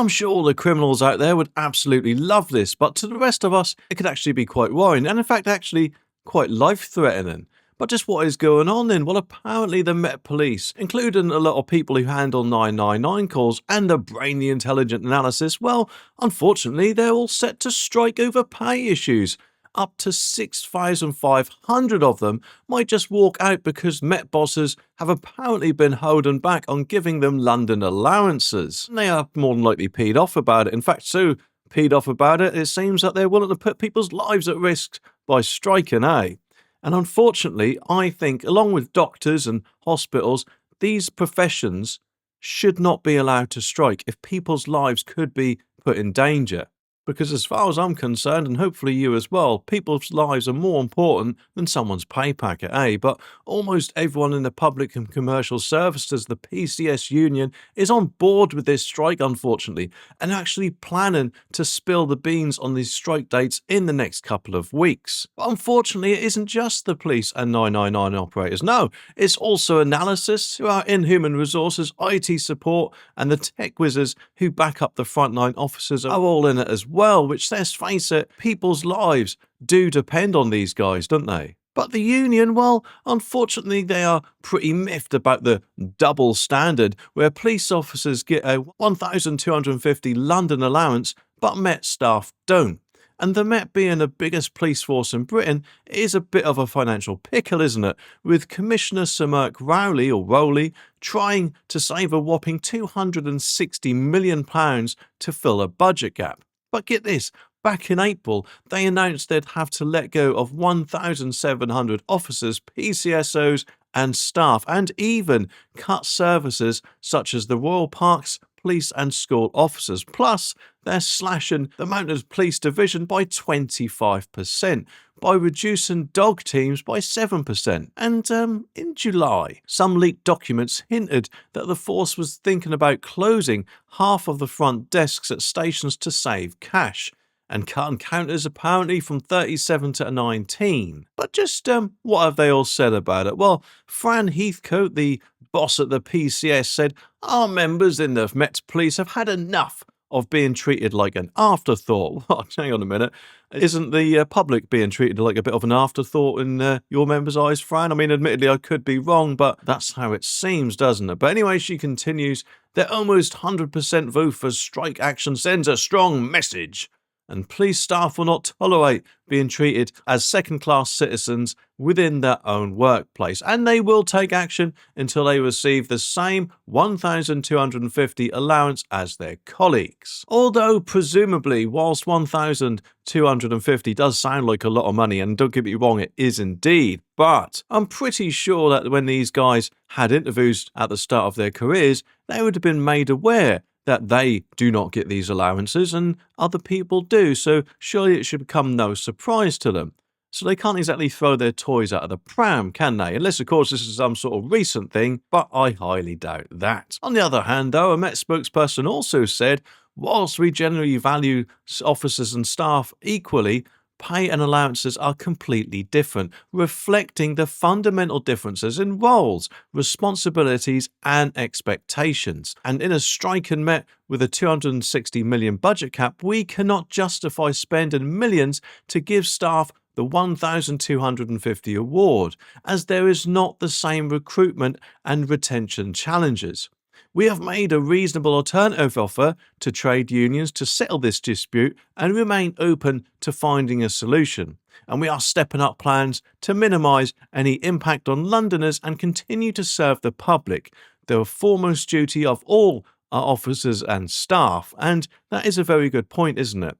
I'm sure the criminals out there would absolutely love this, but to the rest of us, it could actually be quite worrying, and in fact actually quite life-threatening. But just what is going on then? Well, apparently the Met Police, including a lot of people who handle 999 calls and the brainy intelligent analysis, well, unfortunately, they're all set to strike over pay issues. Up to 6,500 of them might just walk out because Met bosses have apparently been holding back on giving them London allowances. They are more than likely peed off about it. In fact, so peed off about it, it seems that they're willing to put people's lives at risk by striking, eh? And unfortunately, I think, along with doctors and hospitals, these professions should not be allowed to strike if people's lives could be put in danger. Because as far as I'm concerned, and hopefully you as well, people's lives are more important than someone's pay packet, eh? But almost everyone in the public and commercial services, the PCS union, is on board with this strike, unfortunately, and actually planning to spill the beans on these strike dates in the next couple of weeks. But unfortunately, it isn't just the police and 999 operators. No, it's also analysis, who are in human resources, IT support, and the tech whizzes who back up the frontline officers are all in it as well, which, let's face it, people's lives do depend on these guys, don't they? But the union, well, unfortunately, they are pretty miffed about the double standard where police officers get a 1,250 London allowance, but Met staff don't. And the Met, being the biggest police force in Britain, is a bit of a financial pickle, isn't it? With Commissioner Sir Mark Rowley trying to save a whopping £260 million to fill a budget gap. But get this, back in April, they announced they'd have to let go of 1,700 officers, PCSOs and staff, and even cut services such as the Royal Parks, police and school officers. Plus, they're slashing the Mounted Police Division by 25%, by reducing dog teams by 7%. And in July, some leaked documents hinted that the force was thinking about closing half of the front desks at stations to save cash, and cutting counters apparently from 37 to 19. But just what have they all said about it? Well, Fran Heathcote, the boss at the PCS, said, "Our members in the Met Police have had enough of being treated like an afterthought." What? Hang on a minute. Isn't the public being treated like a bit of an afterthought in your members' eyes, Fran? I mean, admittedly, I could be wrong, but that's how it seems, doesn't it? But anyway, she continues, "Their almost 100% vote for strike action sends a strong message. And police staff will not tolerate being treated as second-class citizens within their own workplace, and they will take action until they receive the same 1,250 allowance as their colleagues." Although, presumably, whilst 1,250 does sound like a lot of money, and don't get me wrong, it is indeed, but I'm pretty sure that when these guys had interviews at the start of their careers, they would have been made aware that they do not get these allowances and other people do, so surely it should become no surprise to them. So they can't exactly throw their toys out of the pram, can they? Unless, of course, this is some sort of recent thing, but I highly doubt that. On the other hand, though, a Met spokesperson also said, "Whilst we generally value officers and staff equally, pay and allowances are completely different, reflecting the fundamental differences in roles, responsibilities and expectations. And in a striking Met with a 260 million budget cap, we cannot justify spending millions to give staff the 1,250 award, as there is not the same recruitment and retention challenges. We have made a reasonable alternative offer to trade unions to settle this dispute and remain open to finding a solution. And we are stepping up plans to minimise any impact on Londoners and continue to serve the public, the foremost duty of all our officers and staff." And that is a very good point, isn't it?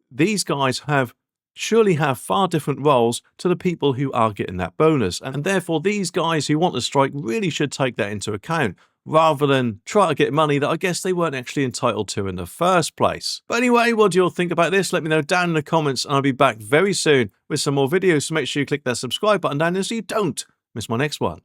These guys surely have far different roles to the people who are getting that bonus, and therefore these guys who want to strike really should take that into account, rather than try to get money that I guess they weren't actually entitled to in the first place. But anyway, what do you all think about this? Let me know down in the comments, and I'll be back very soon with some more videos, so make sure you click that subscribe button down there so you don't miss my next one.